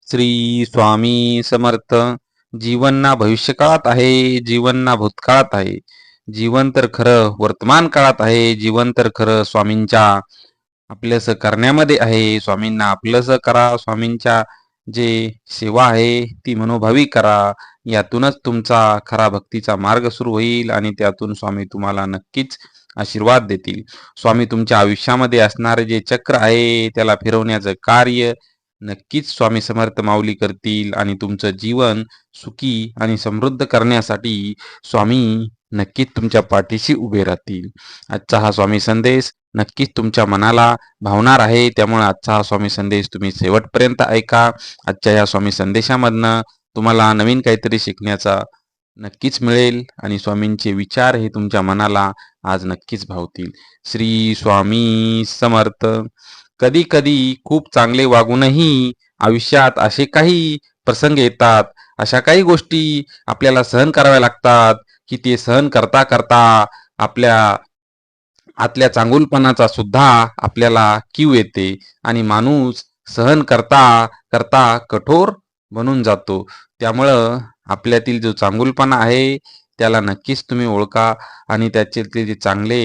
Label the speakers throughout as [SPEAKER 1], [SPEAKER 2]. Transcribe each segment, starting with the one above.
[SPEAKER 1] श्री स्वामी समर्थ. जीवन ना भविष्यकाळात आहे, जीवन ना भूतकाळात आहे. जीवन तर खरं वर्तमान काळात आहे. जीवन तर खरं स्वामींच्या आपलंसं करण्यामध्ये आहे. स्वामींना आपलंसं करा. स्वामींच्या जे सेवा आहे ती मनोभावी करा. यातूनच तुमचा खरा भक्तीचा मार्ग सुरू होईल आणि त्यातून स्वामी तुम्हाला नक्कीच आशीर्वाद देतील. स्वामी तुमच्या आयुष्यामध्ये असणारे जे चक्र आहे त्याला फिरवण्याचं कार्य नक्कीच स्वामी समर्थ माऊली करतील आणि तुमचं जीवन सुखी आणि समृद्ध करण्यासाठी स्वामी नक्कीच तुमच्या पाठीशी उभे राहतील. आजचा हा स्वामी संदेश नक्कीच तुमच्या मनाला भावणार आहे. त्यामुळे आजचा हा स्वामी संदेश तुम्ही शेवटपर्यंत ऐका. आजच्या या स्वामी संदेशामधनं तुम्हाला नवीन काहीतरी शिकण्याचा नक्कीच मिळेल आणि स्वामींचे विचार हे तुमच्या मनाला आज नक्कीच भावतील. श्री स्वामी समर्थ. कधी कधी खूप चांगले वागूनही आयुष्यात असे काही प्रसंग येतात, अशा काही गोष्टी आपल्याला सहन कराव्या लागतात की ते सहन करता करता आपल्या आतल्या चांगुलपणाचा सुद्धा आपल्याला कीव येते आणि माणूस सहन करता करता कठोर बनून जातो. त्यामुळं आपल्यातील जो चांगुलपणा आहे त्याला नक्कीच तुम्ही ओळखा आणि त्याच्यातले जे चांगले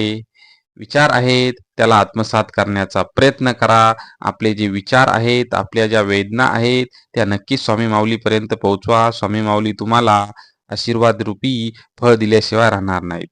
[SPEAKER 1] विचार आहेत त्याला आत्मसात करण्याचा प्रयत्न करा. आपले जे विचार आहेत, आपल्या ज्या वेदना आहेत त्या नक्कीच स्वामी माऊलीपर्यंत पोहोचवा. स्वामी माऊली तुम्हाला आशीर्वाद रूपी फळ दिल्याशिवाय राहणार नाहीत.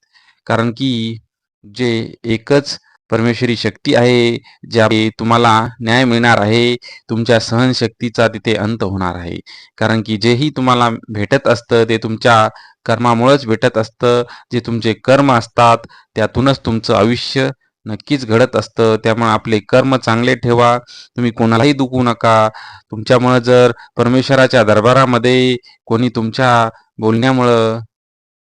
[SPEAKER 1] कारण की जे एकच परमेश्वरी शक्ती आहे, ज्या तुम्हाला न्याय मिळणार आहे. तुमच्या सहनशक्तीचा तिथे अंत होणार आहे. कारण की जेही तुम्हाला भेटत असतं ते तुमच्या कर्मामुळेच भेटत असतं. जे तुमचे कर्म असतात त्यातूनच तुमचं आयुष्य नक्कीच घडत असतं. त्यामुळे आपले कर्म चांगले ठेवा. तुम्ही कोणालाही दुखवू नका. तुमच्यामुळं जर परमेश्वराच्या दरबारामध्ये कोणी तुमच्या बोलण्यामुळं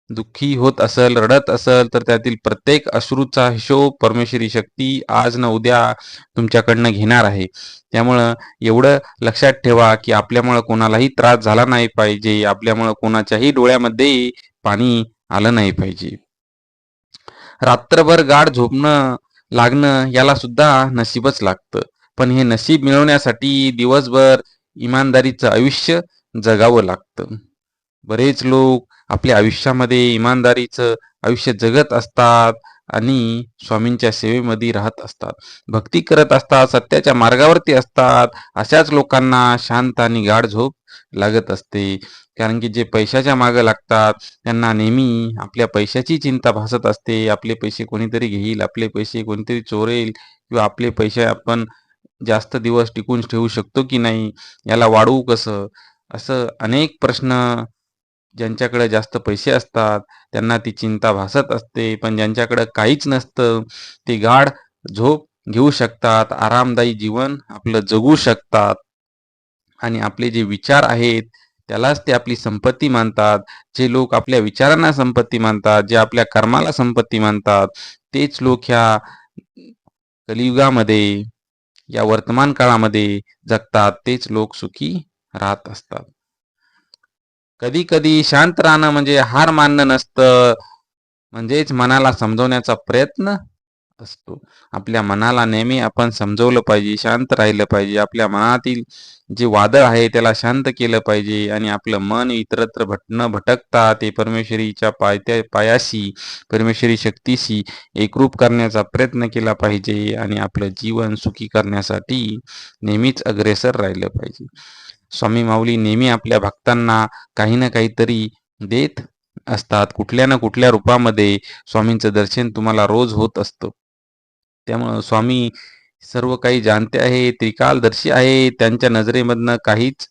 [SPEAKER 1] दुःखी होत असेल, रडत असेल, तर त्यातील प्रत्येक अश्रूचा हिशोब परमेश्वरी शक्ती आज न उद्या तुमच्याकडनं घेणार आहे. त्यामुळं एवढं लक्षात ठेवा की आपल्यामुळं कोणालाही त्रास झाला नाही पाहिजे. आपल्यामुळं कोणाच्याही डोळ्यामध्ये पाणी आलं नाही पाहिजे. रात्रभर गाढ झोपणं लागणं याला सुद्धा नशीबच लागतं. पण हे नशीब मिळवण्यासाठी दिवसभर इमानदारीचं आयुष्य जगावं लागतं. बरेच लोक आपल्या आयुष्यामध्ये इमानदारीचं आयुष्य जगत असतात आणि स्वामींच्या सेवेमध्ये राहत असतात, भक्ती करत असतात, सत्याच्या मार्गावरती असतात. अशाच लोकांना शांत आणि गाढ झोप लागत असते. कारण की जे पैशाच्या मागं लागतात त्यांना नेहमी आपल्या पैशाची चिंता भासत असते. आपले पैसे कोणीतरी घेईल, आपले पैसे कोणीतरी चोरेल किंवा आपले पैसे आपण जास्त दिवस टिकून ठेवू शकतो की नाही, याला वाढवू कसं, असं अनेक प्रश्न ज्यांच्याकडे जास्त पैसे असतात त्यांना ती चिंता भासत असते. पण ज्यांच्याकडे काहीच नसतं ते गाढ झोप घेऊ शकतात, आरामदायी जीवन आपलं जगू शकतात आणि आपले जे विचार आहेत त्यालाच ते आपली संपत्ती मानतात. जे लोक आपल्या विचारांना संपत्ती मानतात, जे आपल्या कर्माला संपत्ती मानतात, तेच लोक ह्या कलियुगामध्ये, या वर्तमान काळामध्ये जगतात. तेच लोक सुखी राहत असतात. कधी कधी शांत राहणं म्हणजे हार मानणं नसतं, म्हणजेच मनाला समजवण्याचा प्रयत्न असतो. आपल्या मनाला नेहमी आपण समजवलं पाहिजे, शांत राहिलं पाहिजे. आपल्या मनातील जे वादळ आहे त्याला शांत केलं पाहिजे आणि आपलं मन इतरत्र भटकता ते परमेश्वरीच्या पायाशी, परमेश्वरी शक्तीशी एकरूप करण्याचा प्रयत्न केला पाहिजे आणि आपलं जीवन सुखी करण्यासाठी नेहमीच अग्रेसर राहिलं पाहिजे. स्वामी माऊली नेहमी आपल्या भक्तांना काही ना काहीतरी देत असतात. कुठल्या ना कुठल्या रूपामध्ये स्वामींचं दर्शन तुम्हाला रोज होत असतं. त्यामुळं स्वामी सर्व काही जाणते आहे, त्रिकालदर्शी आहे. त्यांच्या नजरेमधनं काहीच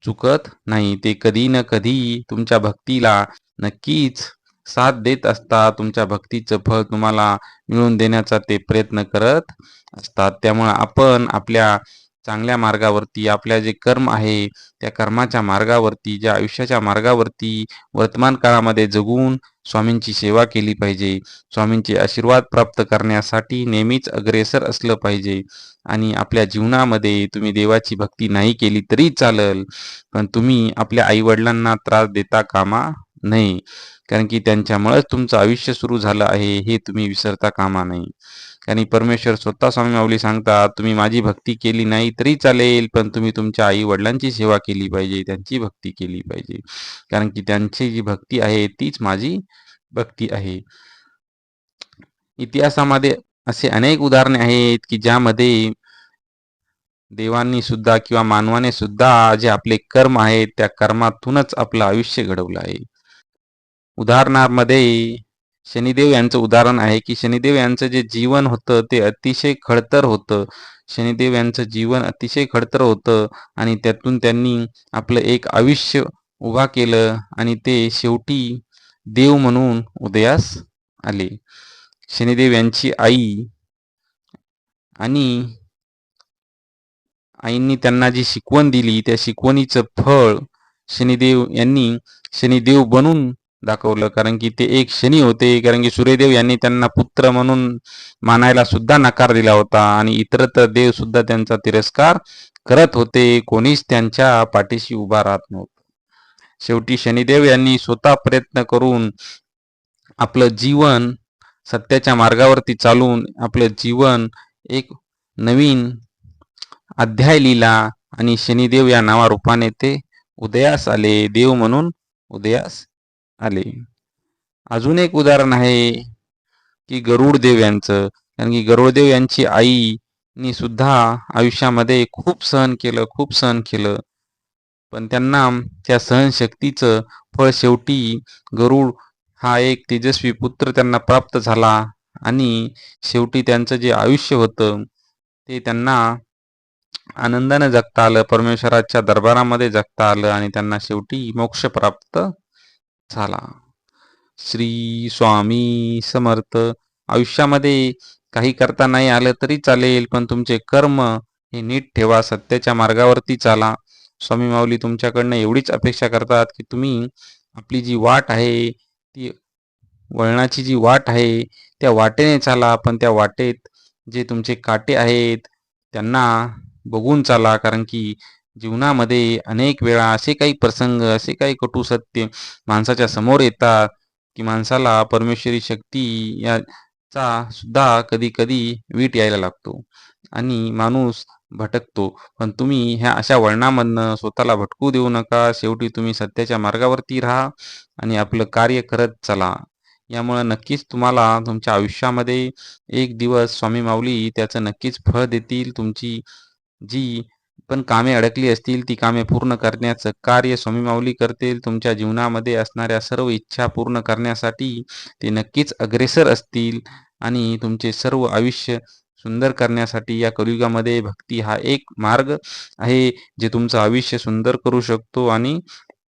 [SPEAKER 1] चुकत नाही. ते कधी ना कधी तुमच्या भक्तीला नक्कीच साथ देत असतात. तुमच्या भक्तीचं फळ तुम्हाला मिळवून देण्याचा ते प्रयत्न करत असतात. त्यामुळं आपण आपल्या चांगल्या मार्गावरती, आपल्या जे कर्म आहे त्या कर्माच्या मार्गावरती, ज्या आयुष्याच्या मार्गावरती वर्तमान काळामध्ये जगून स्वामींची सेवा केली पाहिजे. स्वामींचे आशीर्वाद प्राप्त करण्यासाठी नेहमीच अग्रेसर असलं पाहिजे आणि आपल्या जीवनामध्ये तुम्ही देवाची भक्ती नाही केली तरी चालेल, पण तुम्ही आपल्या आईवडिलांना त्रास देता कामा नाही. कारण की त्यांच्यामुळेच तुमचं आयुष्य सुरू झालं आहे, हे तुम्ही विसरता कामा नये. आणि परमेश्वर स्वतः स्वामी माऊली सांगतात, तुम्ही माझी भक्ती केली नाही तरी चालेल, पण तुम्ही तुमच्या आई-वडिलांची सेवा केली पाहिजे, त्यांची भक्ती केली पाहिजे. कारण की त्यांची जी भक्ती आहे, तीच माझी भक्ती आहे. इतिहासामध्ये असे अनेक उदाहरणे आहेत, की ज्यामध्ये देवांनी सुद्धा किंवा मानवाने सुद्धा जे आपले कर्म आहेत, त्या कर्मातूनच आपलं आयुष्य घडवलं आहे. उदाहरणामध्ये शनिदेव यांचं उदाहरण आहे, की शनिदेव यांचं जे जीवन होतं ते अतिशय खडतर होतं. शनिदेव यांचं जीवन अतिशय खडतर होतं आणि त्यातून त्यांनी आपलं एक आयुष्य उभा केलं आणि ते शेवटी देव म्हणून उदयास आले. शनिदेव यांची आई आणि आईंनी त्यांना जी शिकवण दिली, त्या शिकवणीचं फळ शनिदेव यांनी शनिदेव बनून दाखवलं. कारण की ते एक शनी होते. कारण की सूर्यदेव यांनी त्यांना पुत्र म्हणून मानायला सुद्धा नकार दिला होता आणि इतरत्र देव सुद्धा त्यांचा तिरस्कार करत होते. कोणीच त्यांच्या पाठीशी उभा राहत नव्हतं. शेवटी शनिदेव यांनी स्वतः प्रयत्न करून आपलं जीवन सत्याच्या मार्गावरती चालून आपलं जीवन एक नवीन अध्याय लिहिला आणि शनिदेव या नावारूपाने ते उदयास आले, देव म्हणून उदयास आले. अजून एक उदाहरण आहे की गरुडदेव यांचं. कारण की गरुडदेव यांची आईनी सुद्धा आयुष्यामध्ये खूप सहन केलं, खूप सहन केलं. पण त्यांना त्या सहनशक्तीचं फळ शेवटी गरुड हा एक तेजस्वी पुत्र त्यांना प्राप्त झाला आणि शेवटी त्यांचं जे आयुष्य होतं ते त्यांना आनंदाने जगता आलं, परमेश्वराच्या दरबारामध्ये जगता आलं आणि त्यांना शेवटी मोक्ष प्राप्त झाला. श्री स्वामी समर्थ. आयुष्यामध्ये काही करता नाही आलं तरी चालेल, पण तुमचे कर्म हे नीट ठेवा, सत्याच्या मार्गावरती चाला. स्वामी माऊली तुमच्याकडनं एवढीच अपेक्षा करतात, की तुम्ही आपली जी वाट आहे, ती वळणाची जी वाट आहे, त्या वाटेने चाला, पण त्या वाटेत जे तुमचे काटे आहेत, त्यांना बघून चाला. कारण की जीवनामध्ये अनेक वेळा असे काही प्रसंग, असे काही कटू सत्य माणसाच्या समोर येतात, की माणसाला परमेश्वरी शक्ती याचा सुद्धा कधी-कधी वीट यायला लागतो आणि माणूस भटकतो. पण तुम्ही ह्या अशा वळणामधनं स्वतःला भटकू देऊ नका. शेवटी तुम्ही सत्याच्या मार्गावरती राहा आणि आपलं कार्य करत चला. यामुळं नक्कीच तुम्हाला तुमच्या आयुष्यामध्ये एक दिवस स्वामी माऊली त्याचं नक्कीच फळ देतील. तुमची जी पण कामे अडकली असतील, ती कामे पूर्ण करण्याचं कार्य स्वामी माऊली करतील. तुमच्या जीवनामध्ये असणाऱ्या सर्व इच्छा पूर्ण करण्यासाठी ते नक्कीच अग्रेसर असतील आणि तुमचे सर्व आयुष्य सुंदर करण्यासाठी या कलियुगामध्ये भक्ती हा एक मार्ग आहे, जे तुमचं आयुष्य सुंदर करू शकतो आणि